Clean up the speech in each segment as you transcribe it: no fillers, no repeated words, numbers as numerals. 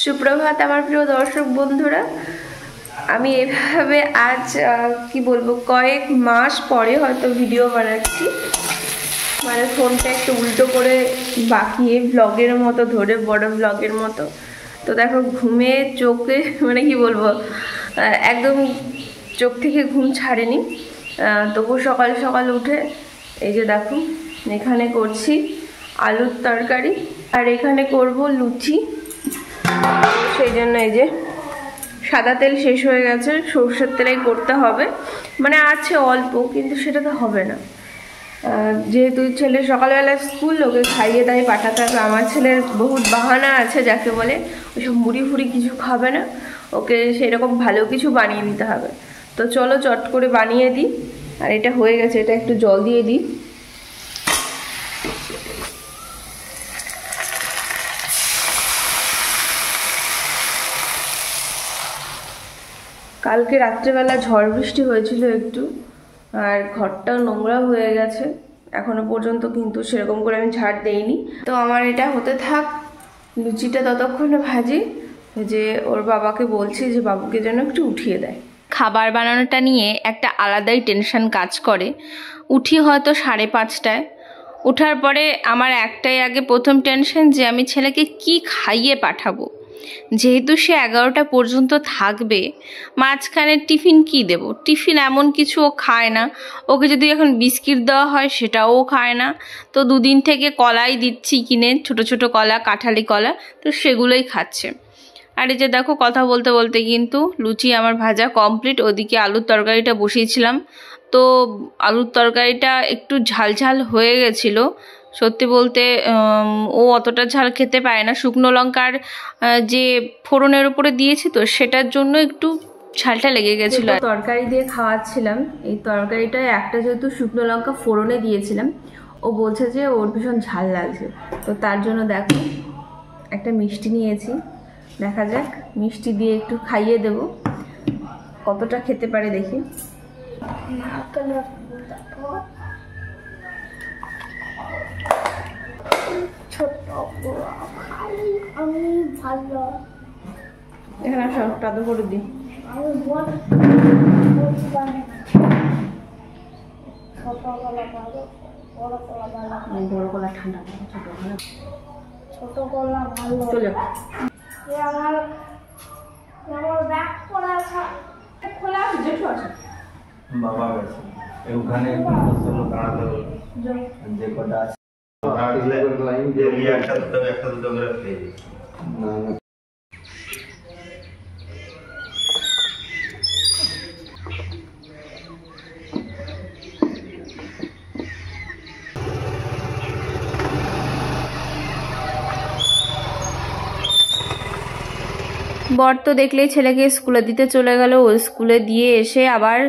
সুপ্রভাত আমার প্রিয় দর্শক বন্ধুরা। আমি এভাবে আজ কি বলবো কয়েক মাস পরে হয়তো ভিডিও বানাচ্ছি, মানে ফোনটা একটু উল্টো করে বাঁকিয়ে ব্লগের মতো ধরে, বড় ব্লগের মতো। তো দেখো ঘুমে চোখে মানে কি বলবো একদম চোখ থেকে ঘুম ছাড়েনি, তবু সকাল সকাল উঠে এই যে দেখো এখানে করছি আলুর তরকারি আর এখানে করব লুচি। সেই জন্য এই যে সাদা তেল শেষ হয়ে গেছে, সরষের তেলেই করতে হবে, মানে আছে অল্প কিন্তু সেটা তো হবে না, যেহেতু ছেলে সকালবেলা স্কুল, ওকে খাইয়ে দাইয়ে পাঠাতে হবে। আমার ছেলের বহুত বাহানা আছে, যাকে বলে ওইসব মুড়ি ফুড়ি কিছু খাবে না, ওকে সেরকম ভালো কিছু বানিয়ে দিতে হবে। তো চলো চট করে বানিয়ে দিই। আর এটা হয়ে গেছে, এটা একটু জল দিয়ে দিই। কালকে রাত্রেবেলা ঝড় বৃষ্টি হয়েছিল একটু, আর ঘরটাও নোংরা হয়ে গেছে এখনো পর্যন্ত, কিন্তু সেরকম করে আমি ঝাড় দেইনি। তো আমার এটা হতে থাক, লুচিটা ততক্ষণে ভাজি, যে ওর বাবাকে বলছি যে বাবুকে যেন একটু উঠিয়ে দেয়। খাবার বানানোটা নিয়ে একটা আলাদাই টেনশন কাজ করে। উঠি হয়তো 5:30টায়, ওঠার পরে আমার একটাই আগে প্রথম টেনশন যে আমি ছেলেকে কি খাইয়ে পাঠাবো, যেহেতু সে 11টা পর্যন্ত থাকবে। মাঝখানে টিফিন কি দেব, টিফিন এমন কিছু ও খায় না। ওকে যদি এখন বিস্কিট দেওয়া হয় সেটাও ও খায় না। তো দুদিন থেকে কলাই দিচ্ছি কিনে, ছোট ছোট কলা, কাঁঠালি কলা, তো সেগুলোই খাচ্ছে। আর এই যে দেখো কথা বলতে বলতে কিন্তু লুচি আমার ভাজা কমপ্লিট। ওদিকে আলুর তরকারিটা বসিয়েছিলাম, তো আলুর তরকারিটা একটু ঝাল ঝাল হয়ে গেছিলো। সত্যি বলতে ও অতটা ঝাল খেতে পারে না, শুকনো লঙ্কার যে ফোড়নের উপরে দিয়েছি তো সেটার জন্য একটু ঝালটা লেগে গেছিলো। তরকারি দিয়ে খাওয়াচ্ছিলাম, এই তরকারিটায় একটা যেহেতু শুকনো লঙ্কা ফোড়নে দিয়েছিলাম, ও বলছে যে ওর ভীষণ ঝাল লাগছে। তো তার জন্য দেখো একটা মিষ্টি নিয়েছি, দেখা যাক মিষ্টি দিয়ে একটু খাইয়ে দেব, কতটা খেতে পারে দেখি। এখানে সবটা তো করে দিই। বড় কলা ঠান্ডা, ছোট কলা ভালো। চলো আমার ব্যাগ পড়া আছে, খোলা আছে, যেটু আছে বাবা গেছে ওখানে চলো তাড়াতাড়ি যে কটা আছে লাইন দিয়ে একটা দুটো করে পেয়ে না না। বর তো দেখলেই ছেলেকে স্কুলে দিতে চলে গেল, ও স্কুলে দিয়ে এসে আবার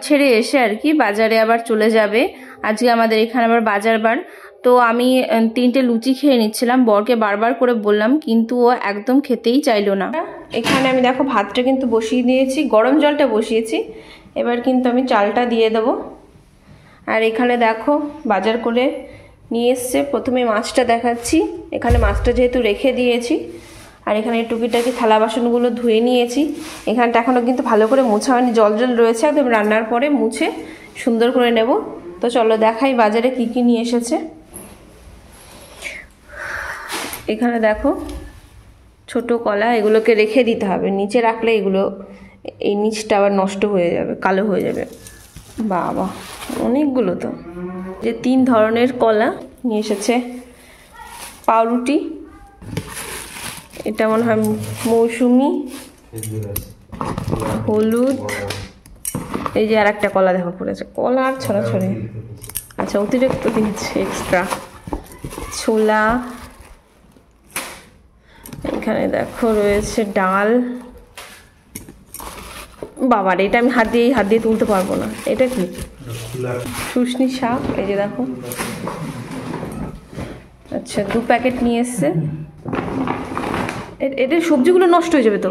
ছেড়ে এসে আর কি বাজারে আবার চলে যাবে। আজকে আমাদের এখানে আবার বাজার বার। তো আমি 3টে লুচি খেয়ে নিচ্ছিলাম, বরকে বারবার করে বললাম কিন্তু ও একদম খেতেই চাইলো না। এখানে আমি দেখো ভাতটা কিন্তু বসিয়ে দিয়েছি, গরম জলটা বসিয়েছি, এবার কিন্তু আমি চালটা দিয়ে দেবো। আর এখানে দেখো বাজার করে নিয়ে এসছে। প্রথমে মাছটা দেখাচ্ছি, এখানে মাছটা যেহেতু রেখে দিয়েছি, আর এখানে টুকিটাকি থালা বাসনগুলো ধুয়ে নিয়েছি। এখানটা এখনও কিন্তু ভালো করে মোছা হয়নি, জল জল রয়েছে, একদম রান্নার পরে মুছে সুন্দর করে নেব। তো চলো দেখাই বাজারে কি কি নিয়ে এসেছে। এখানে দেখো ছোট কলা, এগুলোকে রেখে দিতে হবে, নিচে রাখলে এগুলো এই নিচটা আবার নষ্ট হয়ে যাবে, কালো হয়ে যাবে। বাবা অনেকগুলো তো। যে 3 ধরনের কলা নিয়ে এসেছে। পাউরুটি, এটা মনে হয় মৌসুমি, হলুদ, এই যে আর একটা কলা দেখো পড়েছে, কলা আর ছড়াছড়ি, আচ্ছা অতিরিক্ত দিয়েছে এক্সট্রা। ছোলা, এখানে দেখো রয়েছে ডাল। বাবার এটা আমি হাত দিয়ে তুলতে পারবো না, এটা কি শুশনি শাক, এই যে দেখো। আচ্ছা 2 প্যাকেট নিয়ে এসছে। এদের সবজিগুলো নষ্ট হয়ে যাবে তো,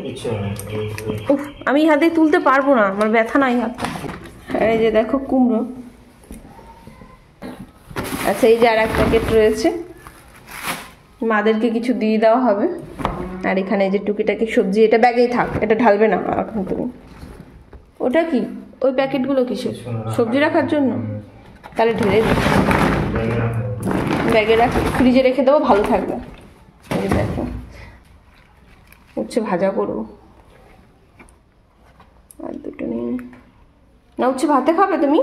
উফ আমি হাতে তুলতে পারবো না, আমার ব্যথা নাই হাতটা। এই যে দেখো কুমড়ো, আচ্ছা এই যে আর এক প্যাকেট রয়েছে, মাদেরকে কিছু দিয়ে দেওয়া হবে। আর এখানে যে টুকিটাকি সবজি, এটা ব্যাগেই থাক, এটা ঢালবে না এখন তুমি। ওটা কি ওই প্যাকেটগুলো কিসের? সবজি রাখার জন্য? তাহলে ঢেলে দিই, ব্যাগে রাখ, ফ্রিজে রেখে দেবো, ভালো থাকবে। এই দেখো উচ্ছে ভাজা করবো, আর দুটো নিয়ে না। উচ্ছে ভাতে খাবে তুমি?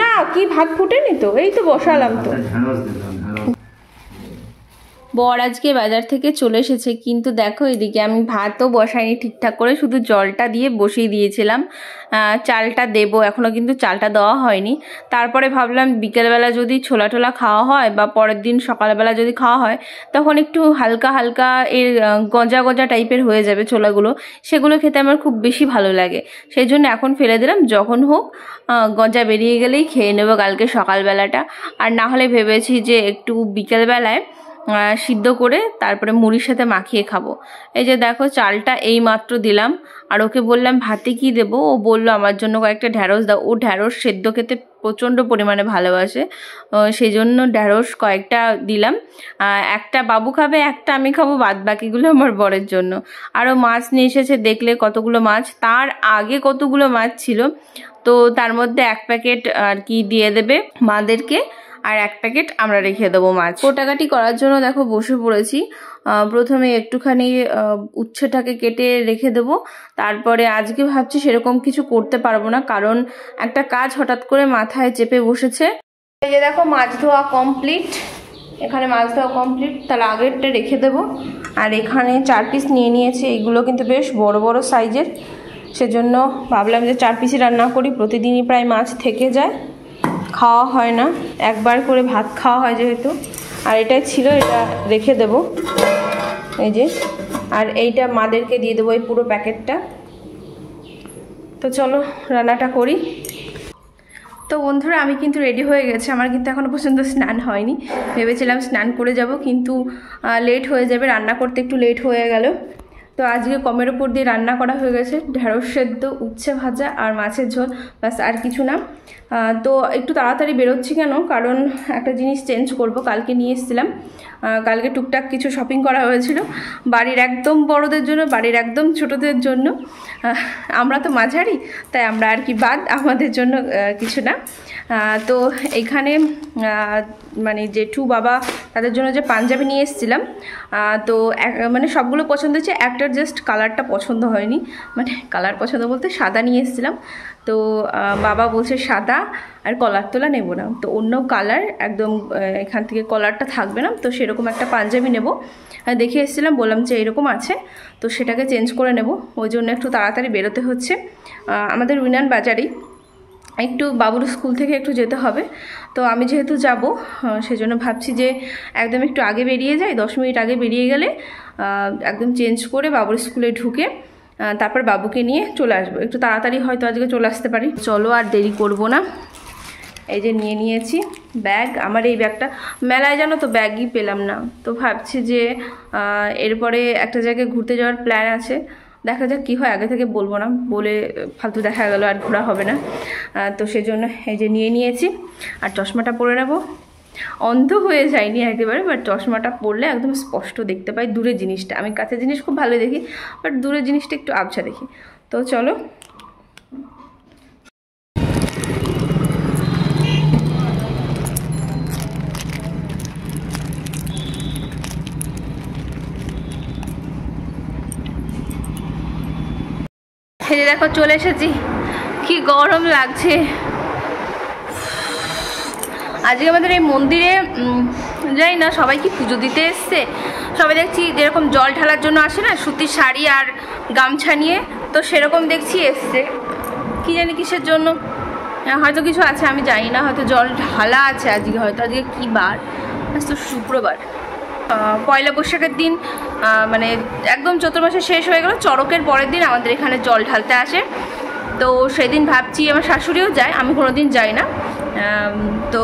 না কি ভাত ফুটেনি তো, এই তো বসালাম তো। বর আজকে বাজার থেকে চলে এসেছে, কিন্তু দেখো এদিকে আমি ভাতও বসাইনি ঠিকঠাক করে, শুধু জলটা দিয়ে বসিয়ে দিয়েছিলাম। চালটা দেবো, এখনও কিন্তু চালটা দেওয়া হয়নি। তারপরে ভাবলাম বিকেলবেলা যদি ছোলা টোলা খাওয়া হয় বা পরের দিন সকালবেলা যদি খাওয়া হয়, তখন একটু হালকা হালকা এর গজা গজা টাইপের হয়ে যাবে ছোলাগুলো, সেগুলো খেতে আমার খুব বেশি ভালো লাগে। সেই জন্য এখন ফেলে দিলাম, যখন হোক গজা বেরিয়ে গেলেই খেয়ে নেবো কালকে সকালবেলাটা। আর না হলে ভেবেছি যে একটু বিকেলবেলায় সিদ্ধ করে তারপরে মুড়ির সাথে মাখিয়ে খাবো। এই যে দেখো চালটা এই মাত্র দিলাম, আর ওকে বললাম ভাতে কি দেবো, ও বললো আমার জন্য কয়েকটা ঢ্যাঁড়স দাও। ও ঢ্যাঁড়স সেদ্ধ খেতে প্রচণ্ড পরিমাণে ভালোবাসে, সেই জন্য ঢ্যাঁড়স কয়েকটা দিলাম। একটা বাবু খাবে, একটা আমি খাবো, বাদ বাকিগুলো আমার বরের জন্য। আরও মাছ নিয়ে এসেছে, দেখলে কতগুলো মাছ, তার আগে কতগুলো মাছ ছিল, তো তার মধ্যে এক প্যাকেট আর কি দিয়ে দেবে মাদেরকে, আর এক প্যাকেট আমরা রেখে দেবো মাছ। কোটাকাটি করার জন্য দেখো বসে পড়েছি। প্রথমে একটুখানি উচ্ছেটাকে কেটে রেখে দেবো, তারপরে আজকে ভাবছি সেরকম কিছু করতে পারবো না, কারণ একটা কাজ হঠাৎ করে মাথায় চেপে বসেছে। এই যে দেখো মাছ ধোয়া কমপ্লিট, এখানে মাছ ধোয়া কমপ্লিট, তাহলে আগেরটা রেখে দেবো। আর এখানে 4 পিস নিয়ে নিয়েছি, এইগুলো কিন্তু বেশ বড় বড় সাইজের, সেজন্য ভাবলাম যে 4 পিসই রান্না করি, প্রতিদিনই প্রায় মাছ থেকে যায়, খাওয়া হয় না, একবার করে ভাত খাওয়া হয় যেহেতু। আর এটাই ছিল, এটা রেখে দেব এই যে, আর এইটা মাদেরকে দিয়ে দেবো এই পুরো প্যাকেটটা। তো চলো রান্নাটা করি। তো বন্ধুরা আমি কিন্তু রেডি হয়ে গেছে, আমার কিন্তু এখনও পর্যন্ত স্নান হয়নি। ভেবেছিলাম স্নান করে যাব, কিন্তু লেট হয়ে যাবে, রান্না করতে একটু লেট হয়ে গেল। তো আজকে কমের ওপর দিয়ে রান্না করা হয়ে গেছে, ঢেঁড়স সেদ্ধ, উচ্ছে ভাজা আর মাছের ঝোল, ব্যাস আর কিছু না। তো একটু তাড়াতাড়ি বেরোচ্ছি কেন, কারণ একটা জিনিস চেঞ্জ করব, কালকে নিয়ে এসেছিলাম, কালকে টুকটাক কিছু শপিং করা হয়েছিল, বাড়ির একদম বড়দের জন্য, বাড়ির একদম ছোটদের জন্য। আমরা তো মাঝারি, তাই আমরা আর কি বাদ, আমাদের জন্য কিছু না। তো এইখানে মানে জেঠু বাবা তাদের জন্য যে পাঞ্জাবি নিয়ে এসেছিলাম, তো মানে সবগুলো পছন্দ হয়েছে, একটার জাস্ট কালারটা পছন্দ হয়নি, মানে কালার পছন্দ বলতে সাদা নিয়ে এসেছিলাম, তো বাবা বলছে সাদা আর কলার তোলা নেব না, তো অন্য কালার একদম এখান থেকে কলারটা থাকবে না, তো সেরকম একটা পাঞ্জাবি নেব। দেখে এসেছিলাম, বললাম যে এরকম আছে, তো সেটাকে চেঞ্জ করে নেব, ওই জন্য একটু তাড়াতাড়ি বেরোতে হচ্ছে। আমাদের উইনান বাজারেই, একটু বাবুর স্কুল থেকে একটু যেতে হবে, তো আমি যেহেতু যাব সেজন্য ভাবছি যে একদম একটু আগে বেরিয়ে যাই, 10 মিনিট আগে বেরিয়ে গেলে একদম চেঞ্জ করে বাবুর স্কুলে ঢুকে তারপর বাবুকে নিয়ে চলে আসবো, একটু তাড়াতাড়ি হয়তো আজকে চলে আসতে পারি। চলো আর দেরি করব না, এই যে নিয়ে নিয়েছি ব্যাগ। আমার এই ব্যাগটা মেলায় জানো তো ব্যাগই পেলাম না, তো ভাবছি যে এরপরে একটা জায়গায় ঘুরতে যাওয়ার প্ল্যান আছে, দেখা যাক কী হয়, আগে থেকে বলবো না, বলে ফালতু দেখা গেল আর ঘোরা হবে না। তো সেজন্য এই যে নিয়ে নিয়েছি, আর চশমাটা পরে নেব, অন্ধ হয়ে যায়নি একেবারে, বাট চশমাটা পরলে একদম স্পষ্ট দেখতে পাই দূরের জিনিসটা। আমি কাছের জিনিস খুব ভালো দেখি, বাট দূরের জিনিসটা একটু আবছা দেখি। তো চলো এই যে দেখো চলে এসেছি, কি গরম লাগছে। আজকে আমাদের এই মন্দিরে যাই না, সবাই কি পুজো দিতে এসছে, সবাই দেখছি যেরকম জল ঢালার জন্য আসে না সুতির শাড়ি আর গামছা নিয়ে, তো সেরকম দেখছি এসছে, কি জানি কিসের জন্য, হয়তো কিছু আছে আমি জানি না, হয়তো জল ঢালা আছে আজকে, হয়তো আজকে কী বার, আজ তো শুক্রবার। পয়লা বৈশাখের দিন মানে একদম চৈত্র মাসের শেষ হয়ে গেল, চড়কের পরের দিন আমাদের এখানে জল ঢালতে আসে, তো সেদিন ভাবছি, আমার শাশুড়িও যায়, আমি কোনোদিন যাই না, তো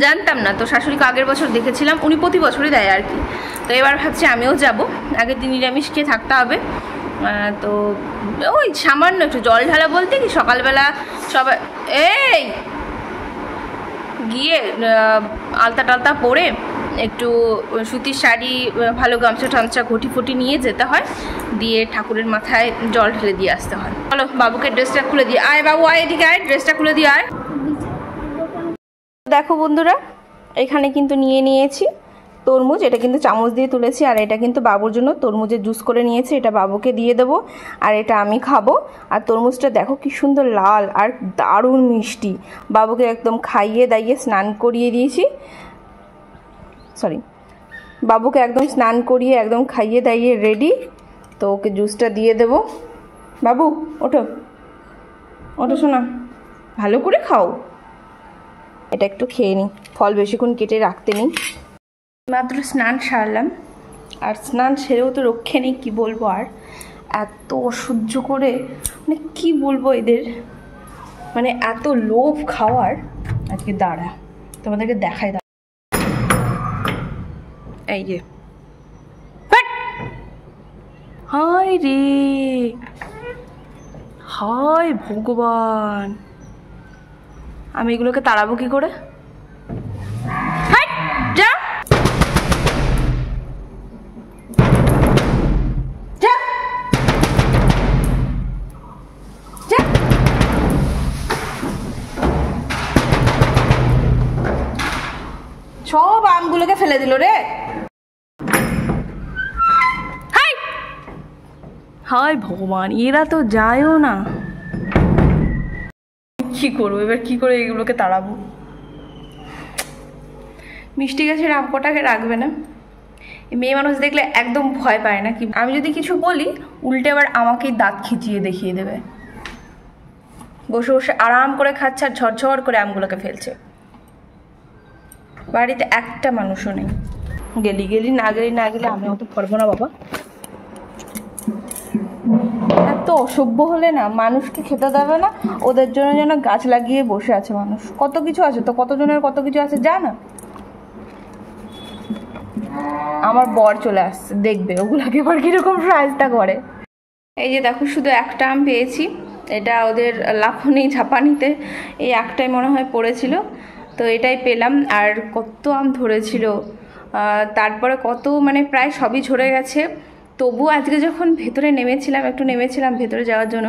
জানতাম না, তো শাশুড়িকে আগের বছর দেখেছিলাম, উনি প্রতি বছরই দেয় আর কি, তো এবার ভাবছি আমিও যাব, আগের দিন নিরামিষ খেয়ে থাকতে হবে, তো ওই সামান্য একটু জল ঢালা বলতে কি সকালবেলা সবাই এই গিয়ে আলতা টালতা পরে একটু সুতির শাড়ি, ভালো গামছা টামছা ঘটি ফটি নিয়ে যেতে হয়, দিয়ে ঠাকুরের মাথায় জল ঢেলে দিয়ে আসতে হয়। চলো বাবুকে ড্রেসটা খুলে দিয়ে আয়, বাবু আয় এদিকে আয়, ড্রেসটা খুলে দিয়ে আয়। দেখো বন্ধুরা, এখানে কিন্তু নিয়ে নিয়েছি তরমুজ, এটা কিন্তু চামচ দিয়ে তুলেছি, আর এটা কিন্তু বাবুর জন্য তরমুজের জুস করে নিয়েছি, এটা বাবুকে দিয়ে দেবো, আর এটা আমি খাবো। আর তরমুজটা দেখো কি সুন্দর লাল আর দারুণ মিষ্টি। বাবুকে একদম খাইয়ে দাইয়ে স্নান করিয়ে দিয়েছি, সরি, বাবুকে একদম স্নান করিয়ে একদম খাইয়ে দাইয়ে রেডি। তো ওকে জুসটা দিয়ে দেবো। বাবু ওঠো, ওঠো শোনা, ভালো করে খাও। এটা একটু খেয়ে নিই, ফল বেশিক্ষণ কেটে রাখতে নেই। মাত্র স্নান সারলাম, আর স্নান সেরেও তো রক্ষে নেই, কী বলবো আর, এত অসহ্য করে, মানে কী বলবো এদের, মানে এত লোভ খাওয়ার। আজকে দাঁড়া তোমাদেরকে দেখাই, এই যে হায় রে, হায় ভগবান, আমি এগুলোকে তাড়াবো কি করে? যা যা যা, সব আমগুলোকে ফেলে দিল রে। হায় ভগবান, এরা তো যায়ও না। কি করবো এবার, কি করে এগুলোকে তাড়াবো? মিষ্টি গাছের আম কটাকে রাখবে না, মেয়ে মানুষ দেখলে একদম ভয় পায় না কি, আমি যদি কিছু বলি উল্টে আবার আমাকেই দাঁত খিচিয়ে দেখিয়ে দেবে। বসে বসে আরাম করে খাচ্ছে আর ঝরঝর করে আমগুলোকে ফেলছে। বাড়িতে একটা মানুষও নেই, গেলি গেলি না গেলি না গেলে আমি অত পারবো না বাবা। এত অসভ্য হলে না, মানুষকে খেতে দেবে না, ওদের জন্য যেন গাছ লাগিয়ে বসে আছে মানুষ। কত কিছু আছে তো, কতজনের কত কিছু আছে জানা। আমার বর চলে আসছে, দেখবে ওগুলাকে এবার কিরকম প্রাইজটা করে। এই যে দেখো, শুধু একটা আম পেয়েছি, এটা ওদের লাফানি ঝাপানিতে এই একটাই মনে হয় পড়েছিল, তো এটাই পেলাম। আর কত আম ধরেছিল, তারপরে কত, মানে প্রায় সবই ঝরে গেছে। তবু আজকে যখন ভেতরে নেমেছিলাম, একটু নেমেছিলাম ভেতরে যাওয়ার জন্য,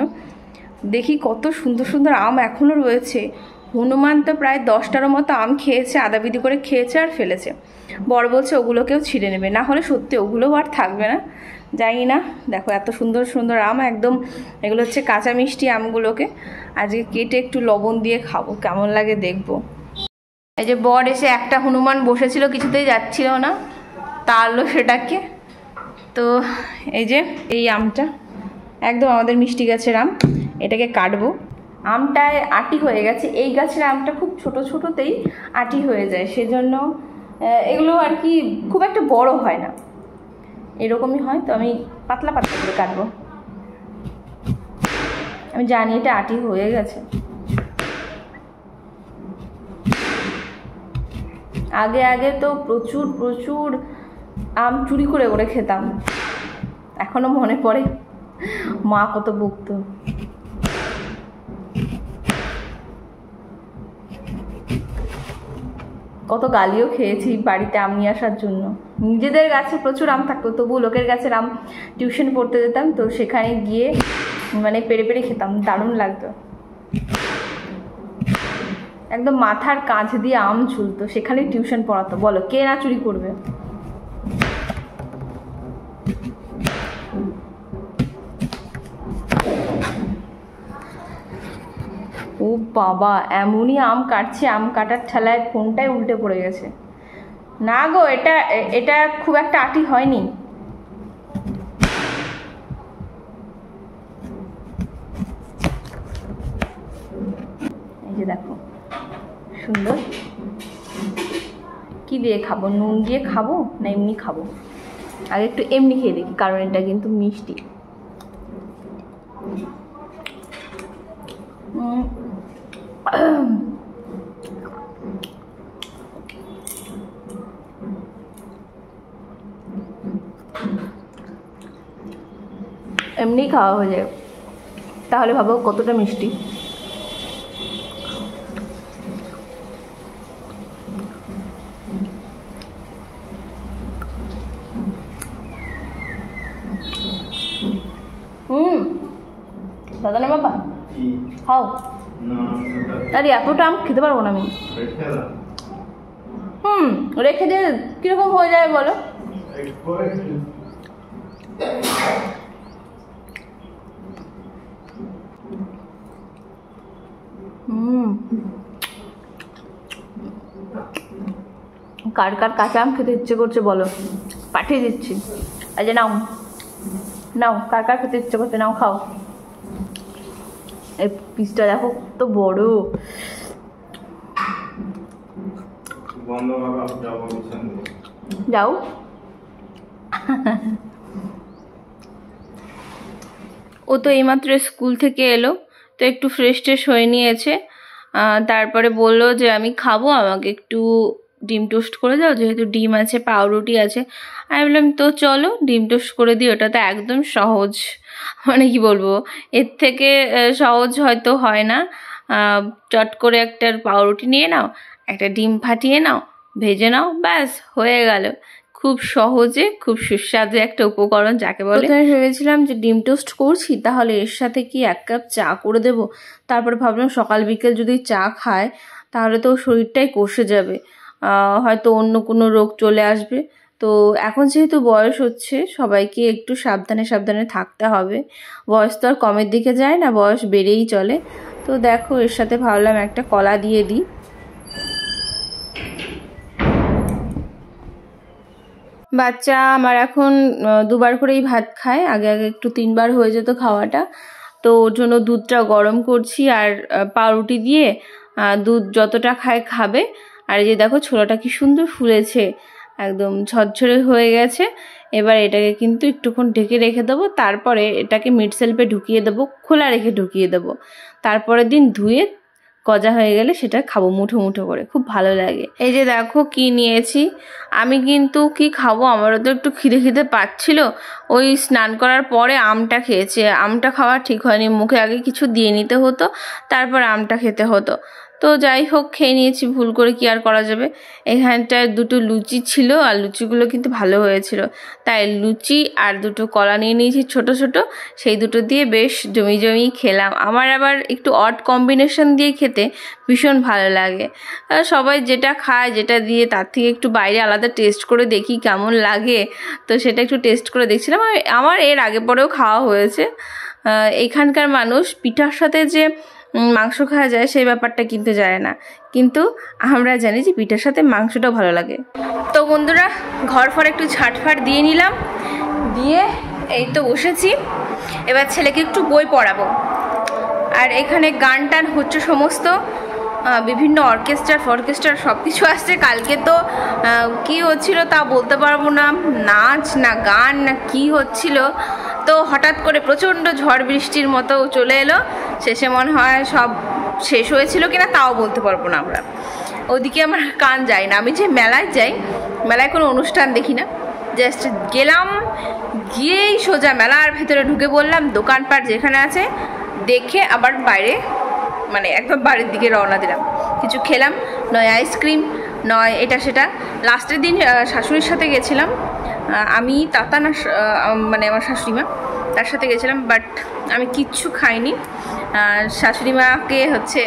দেখি কত সুন্দর সুন্দর আম এখনও রয়েছে। হনুমান তো প্রায় 10টারও মতো আম খেয়েছে, আদাবিদি করে খেয়েছে আর ফেলেছে। বড় বলছে ওগুলোকেও ছিঁড়ে নেবে, না হলে সত্যি ওগুলোও আর থাকবে না, জানি না। দেখো এত সুন্দর সুন্দর আম, একদম এগুলো হচ্ছে কাঁচা মিষ্টি আমগুলোকে আজকে কেটে একটু লবণ দিয়ে খাবো, কেমন লাগে দেখবো। এই যে বর এসে, একটা হনুমান বসেছিল কিছুতেই যাচ্ছিল না, তাড়লো সেটাকে। তো এই যে এই আমটা একদম আমাদের মিষ্টি গাছের আম, এটাকে কাটবো। আমটায় আটি হয়ে গেছে, এই গাছের আমটা খুব ছোট ছোটতেই আটি হয়ে যায়, সেজন্য এগুলো আর কি খুব একটা বড় হয় না, এরকমই হয়। তো আমি পাতলা পাতলা করে কাটবো, আমি জানি এটা আটি হয়ে গেছে। আগে আগে তো প্রচুর প্রচুর আম চুরি করে করে খেতাম, এখনো মনে পড়ে মা কত বকতো। কত গালিও খেয়েছি বাড়িতে আম নিয়ে আসার জন্য। নিজেদের গাছে প্রচুর আম থাকতো, তবু লোকের গাছের আম টিউশন পড়তে যেতাম, তো সেখানে গিয়ে মানে পেড়ে পেড়ে খেতাম, দারুণ লাগতো। একদম মাথার কাঁচ দিয়ে আম ঝুলতো, সেখানে টিউশন পড়াতো, বলো কে না চুরি করবে। ও বাবা, এমনই আম কাটছে, আম কাটার ঠেলায় ফোনটাই উল্টে পড়ে গেছে। না গো, এটা এটা খুব একটা আটি হয়নি। এই যে দেখো সুন্দর। কি দিয়ে খাবো, নুন দিয়ে খাবো না এমনি খাবো? আগে একটু এমনি খেয়ে দেখি, কারণ এটা কিন্তু মিষ্টি। এমনি খাওয়া হয়ে যায়, তাহলে ভাবো কতটা মিষ্টি। দাদা না বাবা খাও। আরে এতটা আম খেতে পারবো না আমি। রেখে দিয়ে কিরকম হয়ে যায় বলো? কার কার কাঁচা আম খেতে ইচ্ছে করছে বলো, পাঠিয়ে দিচ্ছি। আচ্ছা নাও নাও, কার কার খেতে ইচ্ছে করছে নাও, খাও। এই পিসটা দেখো কত বড়। যাও। ও তো এইমাত্র স্কুল থেকে এলো, তো একটু ফ্রেশ ট্রেশ হয়ে নিয়েছে। তারপরে বললো যে আমি খাবো, আমাকে একটু ডিম টোস্ট করে দাও, যেহেতু ডিম আছে পাউরুটি আছে। আমি বললাম তো চলো ডিম টোস্ট করে দিই, ওটা তো একদম সহজ, মানে কি বলবো, এর থেকে সহজ হয়তো হয় না। চট করে একটা পাউরুটি নিয়ে নাও, একটা ডিম ফাটিয়ে নাও, ভেজে নাও, ব্যাস হয়ে গেল। খুব সহজে খুব সুস্বাদু একটা উপকরণ যাকে বলে। আমি ভেবেছিলাম যে ডিম টোস্ট করছি তাহলে এর সাথে কি 1 কাপ চা করে দেব। তারপরে ভাবলাম সকাল বিকেল যদি চা খায় তাহলে তো শরীরটাই কষে যাবে, হয়তো অন্য কোনো রোগ চলে আসবে। তো এখন যেহেতু বয়স হচ্ছে, সবাইকে একটু সাবধানে সাবধানে থাকতে হবে। বয়স তো আর কমের দিকে যায় না, বয়স বেড়েই চলে। তো দেখো এর সাথে ভাবলাম একটা কলা দিয়ে দিই। বাচ্চা আমার এখন 2 বার করেই ভাত খায়, আগে আগে একটু 3 বার হয়ে যেত খাওয়াটা। তো ওর জন্য দুধটা গরম করছি আর পাউরুটি দিয়ে দুধ যতটা খায় খাবে। আর এই যে দেখো ছোলাটা কি সুন্দর ফুলেছে, একদম ঝরঝরে হয়ে গেছে। এবার এটাকে কিন্তু একটুক্ষণ ঢেকে রেখে দেবো, তারপরে এটাকে মিড সেলফে ঢুকিয়ে দেবো, খোলা রেখে ঢুকিয়ে দেবো। তারপরের দিন ধুয়ে গজা হয়ে গেলে সেটা খাবো মুঠো মুঠো করে, খুব ভালো লাগে। এই যে দেখো কি নিয়েছি আমি, কিন্তু কি খাবো, আমারও তো একটু খিদে খিদে পাচ্ছিল। ওই স্নান করার পরে আমটা খেয়েছে, আমটা খাওয়া ঠিক হয়নি, মুখে আগে কিছু দিয়ে নিতে হতো তারপর আমটা খেতে হতো। তো যাই হোক খেয়ে নিয়েছি, ভুল করে কি আর করা যাবে। এখানটায় 2টো লুচি ছিল আর লুচিগুলো কিন্তু ভালো হয়েছিল, তাই লুচি আর 2টো কলা নিয়ে নিয়েছি ছোট ছোট, সেই 2টো দিয়ে বেশ জমি জমি খেলাম। আমার আবার একটু অড কম্বিনেশন দিয়ে খেতে ভীষণ ভালো লাগে। সবাই যেটা খায় যেটা দিয়ে তার থেকে একটু বাইরে আলাদা টেস্ট করে দেখি কেমন লাগে, তো সেটা একটু টেস্ট করে দেখছিলাম। আমার এর আগে পরেও খাওয়া হয়েছে। এখানকার মানুষ পিঠার সাথে যে মাংস খাওয়া যায় সেই ব্যাপারটা কিন্তু যায় না, কিন্তু আমরা জানি যে পিঠার সাথে মাংসটাও ভালো লাগে। তো বন্ধুরা ঘর ফর একটু ঝাঁটফাট দিয়ে নিলাম, দিয়ে এই তো বসেছি। এবার ছেলেকে একটু বই পড়াবো। আর এখানে গান টান হচ্ছে সমস্ত, বিভিন্ন অর্কেস্ট্রা সব কিছু আসছে। কালকে তো কি হচ্ছিল তা বলতে পারবো না, নাচ না গান না কি হচ্ছিল। তো হঠাৎ করে প্রচণ্ড ঝড় বৃষ্টির মতো চলে এলো, শেষে মনে হয় সব শেষ হয়েছিল কিনা তাও বলতে পারবো না। আমরা ওদিকে আমার কান যায় না, আমি যে মেলায় যাই, মেলায় কোনো অনুষ্ঠান দেখি না, জাস্ট গেলাম, গিয়েই সোজা মেলার ভেতরে ঢুকে বললাম, দোকানপাট যেখানে আছে দেখে আবার বাইরে, মানে একদম বাড়ির দিকে রওনা দিলাম। কিছু খেলাম, নয় আইসক্রিম নয় এটা সেটা। লাস্টের দিন শাশুড়ির সাথে গেছিলাম আমি, তাতা না মানে আমার শাশুড়ি মা, তার সাথে গেছিলাম, বাট আমি কিচ্ছু খাইনি। শাশুড়ি মাকে হচ্ছে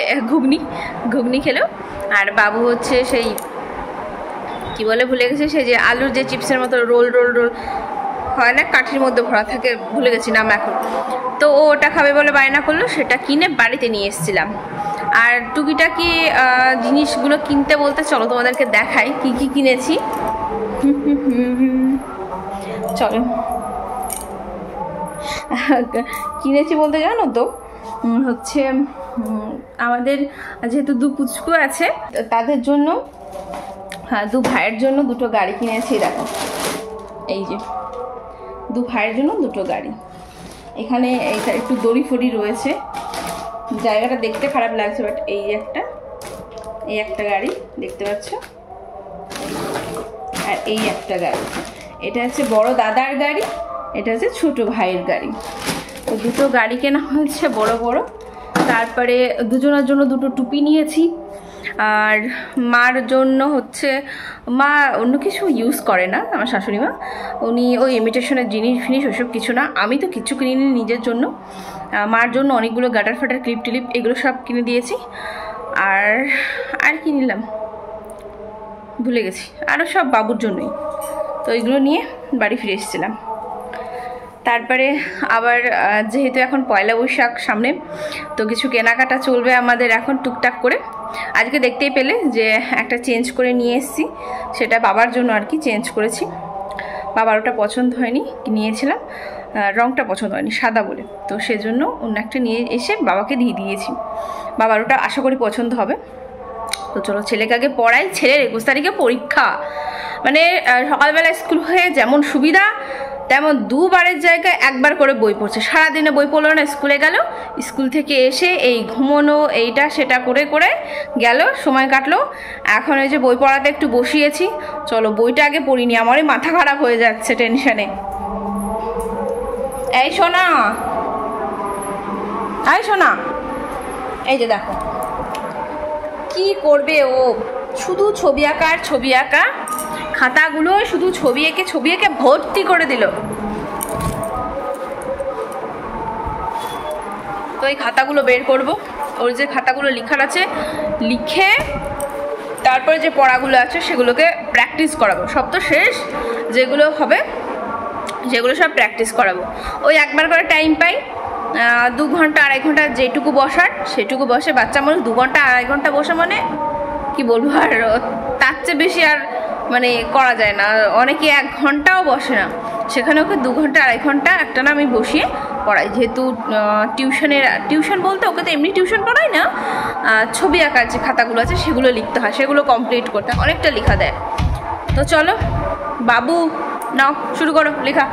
ঘুগনি খেলো, আর বাবু হচ্ছে সেই কি বলে ভুলে গেছে, সেই যে আলুর যে চিপসের মতো রোল হয় না, কাঠির মধ্যে ভরা থাকে, ভুলে গেছি নাম এখন। তো ও ওটা খাবে বলে বায়না করলো, সেটা কিনে বাড়িতে নিয়ে এসেছিলাম। আর টুকিটাকি জিনিসগুলো কিনতে বলতে চলো তোমাদেরকে দেখাই কি কি কিনেছি। চলো কিনেছি বলতে জানো তো হচ্ছে আমাদের যেহেতু 2 পুচকু আছে তাদের জন্য, হ্যাঁ 2 ভাইয়ের জন্য 2টো গাড়ি কিনেছি। দেখো এই যে 2 ভাইয়ের জন্য 2টো গাড়ি। এখানে এইটা একটু দড়ি ফড়ি রয়েছে, জায়গাটা দেখতে খারাপ লাগছে, বাট এই একটা গাড়ি দেখতে পাচ্ছ, আর এই একটা গাড়ি, এটা হচ্ছে বড় দাদার গাড়ি, এটা হচ্ছে ছোট ভাইয়ের গাড়ি। তো 2টো গাড়ি কেনা হয়েছে বড় বড়। তারপরে দুজনের জন্য 2টো টুপি নিয়েছি। আর মার জন্য হচ্ছে মা অন্য কিছু ইউজ করে না, আমার শাশুড়ি মা, উনি ওই ইমিটেশনের জিনিস ওসব কিছু না। আমি তো কিছু কিনিনি নিজের জন্য, মার জন্য অনেকগুলো গাটার ফাটার ক্লিপ টিলিপ এগুলো সব কিনে দিয়েছি। আর কি নিলাম ভুলে গেছি, আরও সব বাবুর জন্যই। তো এগুলো নিয়ে বাড়ি ফিরে এসেছিলাম। তারপরে আবার যেহেতু এখন পয়লা বৈশাখ সামনে, তো কিছু কেনাকাটা চলবে আমাদের এখন টুকটাক করে। আজকে দেখতেই পেলে যে একটা চেঞ্জ করে নিয়ে এসেছি, সেটা বাবার জন্য আর কি চেঞ্জ করেছি। বাবার ওটা পছন্দ হয়নি, নিয়েছিলাম রঙটা পছন্দ হয়নি সাদা বলে, তো সেজন্য অন্য একটা নিয়ে এসে বাবাকে দিয়ে দিয়েছি। বাবার ওটা আশা করি পছন্দ হবে। তো চলো ছেলেকে আগে পড়াই, ছেলের 21 তারিখে পরীক্ষা। মানে সকালবেলা স্কুল হয়ে যেমন সুবিধা, তেমন দুবারের জায়গায় একবার করে বই পড়ছে। সারাদিনে বই পড়লো না, স্কুলে গেল, স্কুল থেকে এসে এই ঘুমোনো এইটা সেটা করে করে গেল, সময় কাটলো। এখন এই যে বই পড়াতে একটু বসিয়েছি, চলো বইটা আগে পড়িনি, আমারই মাথা খারাপ হয়ে যাচ্ছে টেনশনে। এই শোনা, এই শোনা, এই যে দেখো কি করবে ও, শুধু ছবি আঁকা আর ছবি আঁকা, খাতাগুলো শুধু ছবি এঁকে ভর্তি করে দিল। তো এই খাতাগুলো বের করব, ওর যে খাতাগুলো লেখার আছে লিখে তারপরে যে পড়াগুলো আছে সেগুলোকে প্র্যাকটিস করাবো। সব তো শেষ, যেগুলো হবে যেগুলো সব প্র্যাকটিস করাবো। ওই একবার করে টাইম পাই, 2 ঘন্টা 2.5 ঘন্টা যেটুকু বসার সেটুকু বসে। বাচ্চা মানুষ 2 ঘন্টা 2.5 ঘন্টা বসে মানে কি বলবো, আর তার চেয়ে বেশি আর মানে করা যায় না। অনেকে 1 ঘন্টাও বসে না, সেখানে ওকে 2 ঘন্টা 2.5 ঘন্টা একটা না আমি বসিয়ে পড়াই। যেহেতু টিউশন বলতে ওকে তো এমনি টিউশন পড়াই না, ছবি আঁকার যে খাতাগুলো আছে সেগুলো লিখতে হয়, সেগুলো কমপ্লিট করতে হয়, অনেকটা লেখা দেয়। তো চলো বাবু নাও শুরু করো লেখা।